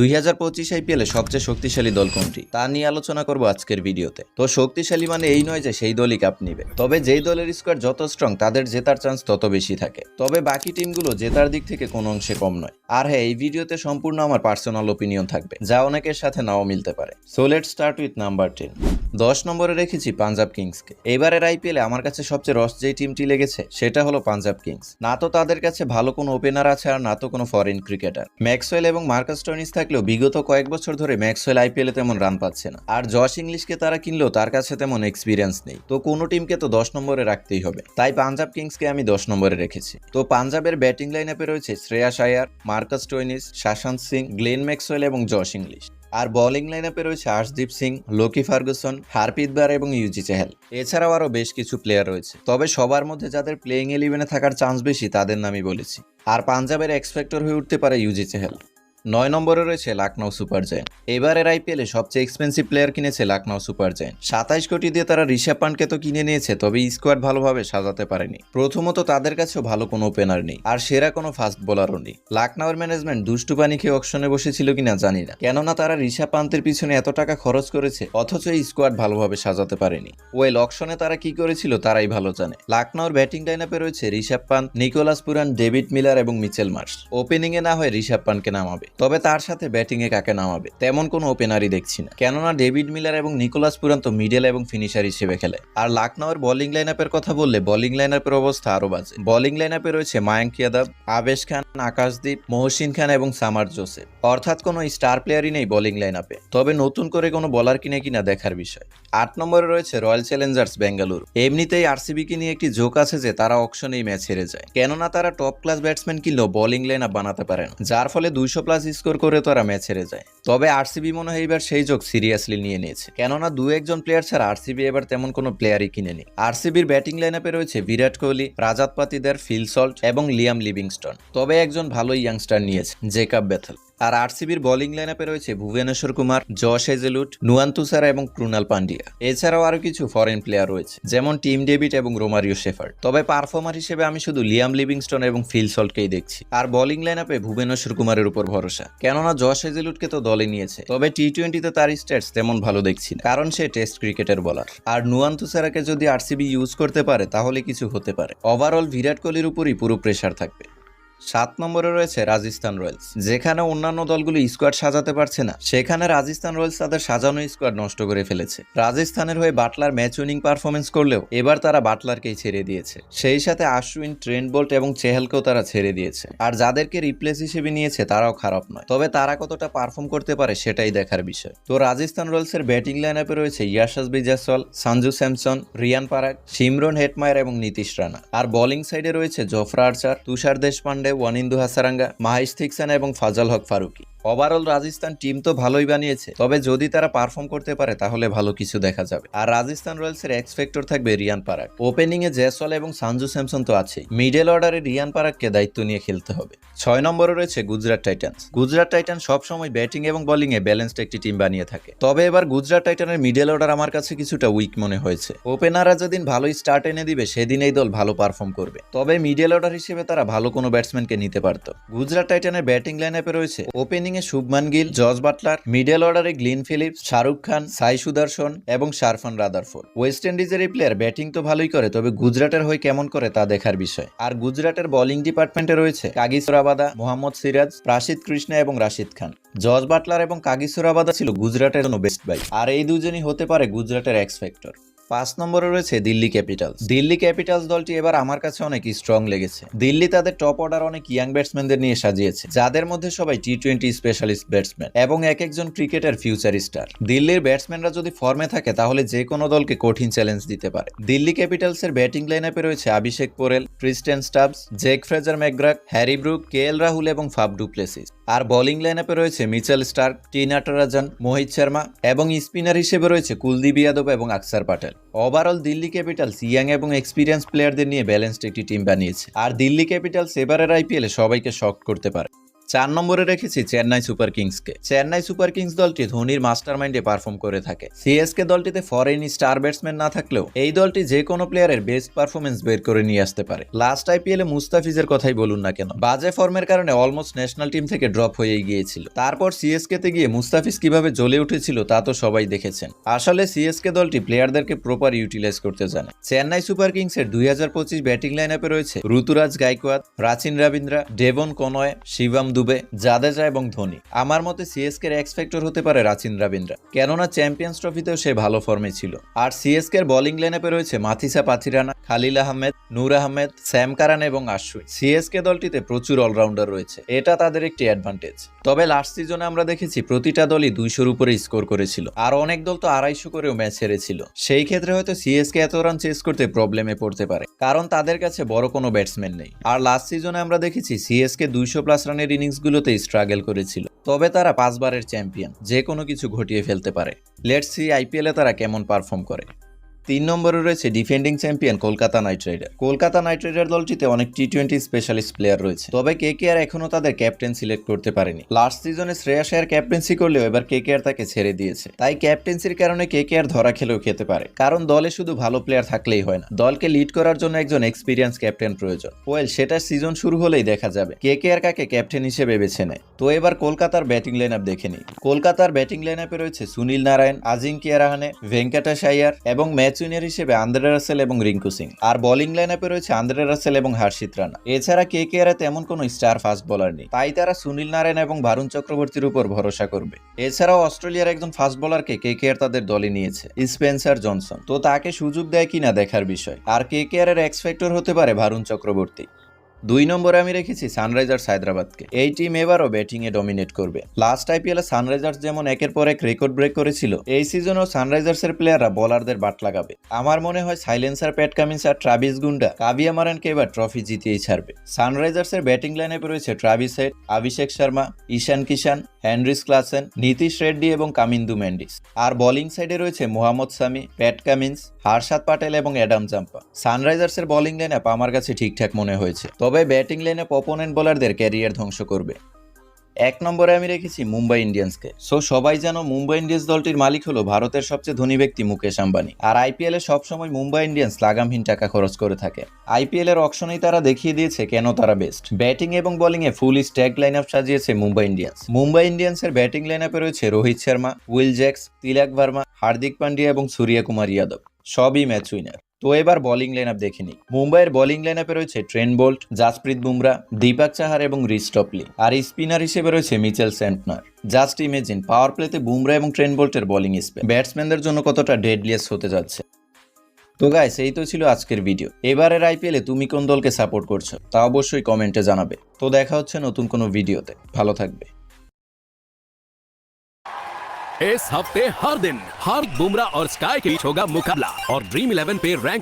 2025 আইপিএলে সবচেয়ে শক্তিশালী দল কোনটি তা নিয়ে আলোচনা করব আজকের ভিডিওতে। তো শক্তিশালী মানে এই নয় যে সেই দলই কাপ নিবে, তবে যেই দলের স্কোয়াড যত স্ট্রং তাদের জেতার চান্স তত বেশি থাকে। তবে বাকি টিমগুলো জেতার দিক থেকে কোনো অংশে কম নয়। আর হ্যাঁ, এই ভিডিওতে সম্পূর্ণ আমার পার্সোনাল ওপিনিয়ন থাকবে, যা অনেকের সাথে নাও মিলতে পারে। So let's start with number 10। 10 নম্বরে রেখেছি পাঞ্জাব কিংসকে। এবারের আইপিএলে আমার কাছে সবচেয়ে রস যেই টিমটি লেগেছে সেটা হলো পাঞ্জাব কিংস। না তো তাদের কাছে ভালো কোনো ওপেনার আছে, আর না তো কোনো ফরেন ক্রিকেটার। ম্যাক্সওয়েল এবং মার্কাস স্টোইনিস থাকলেও বিগত কয়েক বছর ধরে ম্যাক্সওয়েল আইপিএলে তেমন রান পাচ্ছে না, আর জশ ইংলিশকে তারা কিনলেও তার কাছে তেমন এক্সপিরিয়েন্স নেই। তো কোনো টিমকে তো 10 নম্বরে রাখতেই হবে, তাই পাঞ্জাব কিংসকে আমি 10 নম্বরে রেখেছি। তো পাঞ্জাবের ব্যাটিং লাইন আপে রয়েছে Shreyas Iyer, Marcus Stoinis, Shashank Singh, Glenn Maxwell এবং জশ ইংলিশ। আর বোলিং লাইন আপে রয়েছে আর্শদীপ সিং, লোকি ফার্গুসন, হারপ্রীত বার এবং ইউজি চেহাল। এছাড়াও আরও বেশ কিছু প্লেয়ার রয়েছে, তবে সবার মধ্যে যাদের প্লেইং ইলেভেনে থাকার চান্স বেশি তাদের নামই বলেছি। আর পাঞ্জাবের এক্সপেক্টর হয়ে উঠতে পারে ইউজি চেহাল। 9 নম্বরে রয়েছে লখনৌ সুপার জায়ান্ট। এবারের আইপিএলে সবচেয়ে এক্সপেন্সিভ প্লেয়ার কিনেছে লখনৌ সুপার জায়ান্ট। 27 কোটি দিয়ে তারা ঋষভ পান্টকে তো কিনে নিয়েছে, তবে স্কোয়াড ভালোভাবে সাজাতে পারেনি। প্রথমত তাদের কাছেও ভালো কোনো ওপেনার নেই, আর সেরা কোনো ফাস্ট বোলারও নেই। লখনৌর ম্যানেজমেন্ট দুষ্টু পানি খেয়ে অকশনে বসেছিল কিনা জানি না, কেননা তারা ঋষভ পান্তের পিছনে এত টাকা খরচ করেছে অথচ এই স্কোয়াড ভালোভাবে সাজাতে পারেনি। ওয়েল, অকশনে তারা কি করেছিল তারাই ভালো জানে। লখনৌর ব্যাটিং লাইন আপে রয়েছে Rishabh Pant, Nicholas Pooran, David Miller এবং মিচেল মার্শ। ওপেনিং এ না হয় ঋষভ পান্তকে নামাবে, তবে তার সাথে ব্যাটিং এ কাকে নামাবে তেমন কোনো ওপেনারই দেখছি না, কেননা ডেভিড মিলার এবং নিকোলাস পুরান তো মিডল এবং ফিনিশার হিসেবে খেলে। আর লখনৌর বোলিং লাইন আপের কথা বললে বোলিং লাইন আপের অবস্থা আরো বাজে। বোলিং লাইন আপে রয়েছে মায়াঙ্ক যাদব, আবেশ খান, আকাশদীপ, মহসিন খান এবং সামার জোসেফ। অর্থাৎ কোনো স্টার প্লেয়ারই নেই বোলিং লাইন আপে, তবে নতুন করে কোনো বোলার কিনে কিনা দেখার বিষয়। 8 নম্বরে রয়েছে রয়্যাল চ্যালেঞ্জার্স বেঙ্গালুরু। এমনিতেই আরসিবিকে নিয়ে একটি জোক আছে যে তারা অকশনেই ম্যাচ হেরে যায়, কেননা তারা টপ ক্লাস ব্যাটসম্যান কিনলেও বোলিং লাইন আপ বানাতে পারে না, যার ফলে 200+ স্কোর করে তারা ম্যাচ হেরে যায়। তবে আরসিবি মনে হয় এবার সেই জোক সিরিয়াসলি নিয়ে নিয়েছে, কেননা 2-1 প্লেয়ার ছাড়া আরসিবি এবার তেমন কোনো প্লেয়ারই কিনেনি। আরসিবির ব্যাটিং লাইন আপে রয়েছে বিরাট কোহলি, রাজাত পাতিদার, ফিল সল্ট এবং লিয়াম লিভিংস্টন। তবে একজন ভালো ইয়াংস্টার নিয়েছে, জেকাব বেথেল। আর আরসিবির বোলিং লাইন আপে রয়েছে ভুবনেশ্বর কুমার, জশ হেজেলউড, নুয়ান তুষারা এবং ক্রুনাল পান্ডিয়া। এছাড়াও আরো কিছু ফরেন প্লেয়ার রয়েছে, যেমন টিম ডেভিড এবং রোমারিও শেফার্ড। তবে পারফর্মার হিসেবে আমি শুধু লিয়াম লিভিংস্টন এবং ফিল সল্টকেই দেখছি। আর বোলিং লাইন আপে ভুবনেশ্বর কুমারের উপর ভরসা, কেননা জশ হেজেলউডকে তো দলে নিয়েছে, তবে টি-20তে তার স্ট্যাটস তেমন ভালো দেখছি না, কারণ সে টেস্ট ক্রিকেটের বোলার। আর নুয়ান তুষারাকে যদি আরসিবি ইউজ করতে পারে তাহলে কিছু হতে পারে। ওভারঅল বিরাট কোহলির উপরই পুরো প্রেসার থাকবে। 7 নম্বরে রয়েছে রাজস্থান রয়্যালস। যেখানে অন্যান্য দলগুলো স্কোয়াড সাজাতে পারছে না, সেখানে রাজস্থান রয়্যালস তাদের সাজানো স্কোয়াড নষ্ট করে ফেলেছে। রাজস্থানের হয়ে বাটলার ম্যাচ উইনিং পারফরমেন্স করলেও এবার তারা বাটলারকেই ছেড়ে দিয়েছে, সেই সাথে আশ্বিন, ট্রেন্ট বোল্ট এবং চেহালকেও তারা ছেড়ে দিয়েছে। আর যাদেরকে রিপ্লেস হিসেবে নিয়েছে তারাও খারাপ নয়, তবে তারা কতটা পারফর্ম করতে পারে সেটাই দেখার বিষয়। তো রাজস্থান রয়্যালসের ব্যাটিং লাইন আপে রয়েছে ইয়াশাসবি জয়সওয়াল, সঞ্জু স্যামসন, রিয়ান পারাগ, সিমরন হেটমায়ার এবং নীতিশ রানা। আর বোলিং সাইডে রয়েছে জফরা আর্চার, তুষার দেশপান্ডে, ওয়ানিন্দু হাসারাঙ্গা, মাহিশ থিকসান এবং ফাজাল হক ফারুকি। ওভারঅল রাজস্থান টিম তো ভালোই বানিয়েছে, তবে যদি তারা পারফর্ম করতে পারে তাহলে ভালো কিছু দেখা যাবে। আর রাজস্থান রয়্যালসের এক্স ফ্যাক্টর থাকবে রিয়ান পারাগ। ওপেনিং এ জয়সওয়াল এবং সঞ্জু স্যামসন তো আছেই, মিডল অর্ডারে রিয়ান পারাগকে দায়িত্ব নিয়ে খেলতে হবে। 6 নম্বরে রয়েছে গুজরাট টাইটান্স। গুজরাট টাইটান্স সবসময় ব্যাটিং এবং বোলিং এ ব্যালেন্সড একটি টিম বানিয়ে থাকে, তবে এবার গুজরাট টাইটানের মিডল অর্ডার আমার কাছে কিছুটা উইক মনে হয়েছে। ওপেনাররা যেদিন ভালো স্টার্ট এনে দিবে সেদিন এই দল ভালো পারফর্ম করবে, তবে মিডল অর্ডার হিসেবে তারা ভালো কোনো ব্যাটসম্যানকে নিতে পারত। গুজরাট টাইটানের ব্যাটিং লাইন আপে রয়েছে ওপেনিং এ Shubman Gill, Jos Buttler, middle অর্ডারে গ্লিন ফিলিপস, শাহরুখ খান, সাই সুদর্শন এবং শারফান রাদারফোর্ড। ওয়েস্ট ইন্ডিজের এই প্লেয়ার ব্যাটিং তো ভালোই করে, তবে গুজরাটের হয়ে কেমন করে তা দেখার বিষয়। আর গুজরাটের বোলিং ডিপার্টমেন্টে রয়েছে কাগিসো রাবাদা, মোহাম্মদ সিরাজ, রাশিদ কৃষ্ণা এবং রাশিদ খান। জস বাটলার এবং কাগিসো রাবাদা ছিল গুজরাটের জন্য বেস্ট বাই, আর এই দুজনই হতে পারে গুজরাটের এক্স ফ্যাক্টর। 5 নম্বরে রয়েছে দিল্লি ক্যাপিটালস। দিল্লি ক্যাপিটালস দলটি এবার আমার কাছে অনেক স্ট্রং লেগেছে। দিল্লি তাদের টপ অর্ডার অনেক ইয়াং ব্যাটসম্যানদের নিয়ে সাজিয়েছে, যাদের মধ্যে সবাই টি-20 স্পেশালিস্ট ব্যাটসম্যান এবং এক একজন ক্রিকেটের ফিউচার স্টার। দিল্লির ব্যাটসম্যানরা যদি ফর্মে থাকে তাহলে যে কোনো দলকে কঠিন চ্যালেঞ্জ দিতে পারে। দিল্লি ক্যাপিটালসের ব্যাটিং লাইন আপে রয়েছে Abhishek Porel, Tristan Stubbs, Jake Fraser McGurk, Harry Brook, KL Rahul এবং ফাফ ডু প্লেসিস। আর বোলিং লাইন আপে রয়েছে Mitchell Starc, T Natarajan, Mohit Sharma এবং স্পিনার হিসেবে রয়েছে কুলদীপ যাদব এবং আকসার প্যাটেল। ওভারঅল দিল্লি ক্যাপিটালস ইয়াং এবং এক্সপিরিয়েন্স প্লেয়ারদের নিয়ে ব্যালেন্সড একটি টিম বানিয়েছে, আর দিল্লি ক্যাপিটালস এবারের আইপিএলে সবাইকে শক করতে পারে। 4 নম্বরে রেখেছি চেন্নাই সুপার কিংসকে। চেন্নাই সুপার কিংস দলটি ধোনির মাস্টারমাইন্ডে পারফর্ম করে থাকে। সিএসকে দলটিতে ফরেন স্টার ব্যাটসম্যান না থাকলেও এই দলটি যে কোনো প্লেয়ারের বেস্ট পারফরমেন্স বের করে নিয়ে আসতে পারে। লাস্ট আইপিএলে মুস্তাফিজের কথাই বলুন না কেন, বাজে ফর্মের কারণে অলমোস্ট ন্যাশনাল টিম থেকে ড্রপ হয়ে গিয়েছিল। তারপর সিএসকে তে গিয়ে মুস্তাফিজ কিভাবে জ্বলে উঠেছিল তা তো সবাই দেখেছেন। আসলে সিএসকে দলটি প্লেয়ারদেরকে প্রপার ইউটিলাইজ করতে জানে। চেন্নাই সুপার কিংসের 2025 ব্যাটিং লাইনআপে রয়েছে ঋতুরাজ গাইকোয়াদ, প্রাচীন রবীন্দ্রা, ডেভন কনয়, শিবম দুবে, জাদেজা এবং ধোনি। আমার মতে সিএসকের এক্স ফ্যাক্টর হতে পারে প্রাচীন রবীন্দ্রা, কেননা চ্যাম্পিয়ন্স ট্রফিতেও সে ভালো ফর্মে ছিল। আর সিএসকের বোলিং লাইনআপে রয়েছে মাথিসা পাথিরানা, খালিল আহমেদ, নূর আহমেদ, স্যাম কারান এবং আশ্বিন। সিএসকে দলটিতে প্রচুর অলরাউন্ডার রয়েছে, এটা তাদের একটি অ্যাডভান্টেজ। তবে লাস্ট সিজনে আমরা দেখেছি প্রতিটা দলই 200-র উপরে স্কোর করেছিল, আর অনেক দল তো 250 করেও ম্যাচ হেরেছিল। সেই ক্ষেত্রে হয়তো সিএসকে এত রান চেস করতে প্রবলেমে পড়তে পারে, কারণ তাদের কাছে বড় কোনো ব্যাটসম্যান নেই। আর লাস্ট সিজনে আমরা দেখেছি সিএসকে 200+ রানের ইনিংসগুলোতে স্ট্রাগল করেছিল। তবে তারা 5 বারের চ্যাম্পিয়ন, যে কোনো কিছু ঘটিয়ে ফেলতে পারে। লেটস সি আইপিএলে তারা কেমন পারফর্ম করে। 3 নম্বরে রয়েছে ডিফেন্ডিং চ্যাম্পিয়ন কলকাতা নাইট রাইডার। কলকাতা নাইট রাইডার দলটিতে অনেক টি-20 স্পেশালিস্ট প্লেয়ার রয়েছে, তবে কেকেআর এখনো তাদের ক্যাপ্টেন সিলেক্ট করতে পারেনি। লাস্ট সিজনে শ্রেয়াস আয়ার ক্যাপ্টেন্সি করলেও এবার কেকেআর তাকে ছেড়ে দিয়েছে। তাই ক্যাপ্টেন্সির কারণে কেকেআর ধরা খেলেও খেতে পারে, কারণ দলে শুধু ভালো প্লেয়ার থাকলেই হয় না, দলকে লিড করার জন্য একজন এক্সপিরিয়েন্স ক্যাপ্টেন প্রয়োজন। সেটা সিজন শুরু হলেই দেখা যাবে কেকেআর কাকে ক্যাপ্টেন হিসেবে বেছে নেয়। তো এবার কলকাতার ব্যাটিং লাইনআপ দেখে নিই। কলকাতার ব্যাটিং লাইনআপে রয়েছে সুনীল নারায়ণ, আজিঙ্কিয়া রাহানে, ভেঙ্কটেশ আয়ার এবং ম্যাচ উইনার হিসেবে আন্দ্রে রাসেল এবং রিঙ্কু সিং। আর বোলিং লাইনআপে রয়েছে আন্দ্রে রাসেল এবং হর্ষিত রানা। এছাড়া কেকেআর তেমন কোনো স্টার ফাস্ট বোলার নেই, তাই তারা সুনীল নারায়ণ এবং ভারুণ চক্রবর্তীর উপর ভরসা করবে। এছাড়াও অস্ট্রেলিয়ার একজন ফাস্ট বোলারকে কেকেআর তাদের দলে নিয়েছে, স্পেন্সার জনসন। তো তাকে সুযোগ দেয় কিনা দেখার বিষয়। আর কেকেআর এর এক্স ফ্যাক্টর হতে পারে ভারুণ চক্রবর্তী। 2 নম্বরে আমি রেখেছি সানরাইজার্স হায়দ্রাবাদকে। এই টিম এবারও ব্যাটিং এ ডমিনেট করবে। লাস্ট আইপিএলে সানরাইজার্স যেমন একের পর এক রেকর্ড ব্রেক করেছিল, এই সিজনেও সানরাইজার্সের প্লেয়াররা বোলারদের বাট লাগাবে। আমার মনে হয় সাইলেন্সার প্যাট কামিন্স আর ট্রাভিস গুন্ডা কাভিয়া মারানকে এবার ট্রফি জিতিয়েই ছাড়বে। সানরাইজার্সের ব্যাটিং লাইনআপে রয়েছে ট্রাভিস হেড, অভিষেক শর্মা, ঈশান কিষান, হেনরিস ক্লাসেন, নীতিশ রেড্ডি এবং কামিন্দু মেন্ডিস। আর বোলিং সাইডে রয়েছে মোহাম্মদ সামি, প্যাট কামিন্স, হার্ষাদ পাটেল এবং অ্যাডাম জাম্পা। সানরাইজার্সের বোলিং লাইনআপ আমার কাছে ঠিকঠাক মনে হয়েছে, তবে ব্যাটিং লাইনআপ অপোনেন্ট বোলারদের ক্যারিয়ার ধ্বংস করবে। 1 নম্বরে আমি রেখেছি মুম্বাই ইন্ডিয়ান্সকে। সবাই জানো মুম্বাই ইন্ডিয়ান্স দলটির মালিক হলো ভারতের সবচেয়ে ধনী ব্যক্তি মুকেশ আম্বানি। আর আইপিএল এ সবসময় মুম্বাই ইন্ডিয়ান্স লাগামহীন টাকা খরচ করে থাকে। আইপিএল এর অকশনেই তারা দেখিয়ে দিয়েছে কেন তারা বেস্ট। ব্যাটিং এবং বোলিং এ ফুল স্ট্যাক লাইনআপ সাজিয়েছে মুম্বাই ইন্ডিয়ান্স। মুম্বাই ইন্ডিয়ান্সের ব্যাটিং লাইনআপে রয়েছে রোহিত শর্মা, উইল জ্যাক্স, তিলক ভার্মা, হার্দিক পান্ডিয়া এবং সূর্য কুমার যাদব, সবই ম্যাচ উইনার। তো এবার বোলিং লাইনআপ দেখে নিই। মুম্বাইয়ের বোলিং লাইনআপে রয়েছে ট্রেন্ট বোল্ট, জাসপ্রীত বুমরা, দীপক চাহার এবং রিচ টপলি। আর স্পিনার হিসেবে রয়েছে মিচেল স্যান্টনার। জাস্ট ইমেজিন পাওয়ার প্লেতে বুমরা এবং ট্রেন্ট বোল্টের বোলিং স্পিন ব্যাটসম্যানদের জন্য কতটা ডেডলিয়েস্ট হতে যাচ্ছে। তো গাইস, এই তো ছিল আজকের ভিডিও। এবারের আইপিএলে তুমি কোন দলকে সাপোর্ট করছো তা অবশ্যই কমেন্টে জানাবে। তো দেখা হচ্ছে নতুন কোনো ভিডিওতে। ভালো থাকবে। इस हफ्ते हर दिन हार्दिक बुमराह और स्काई के बीच होगा मुकाबला और ड्रीम 11 पे रैंक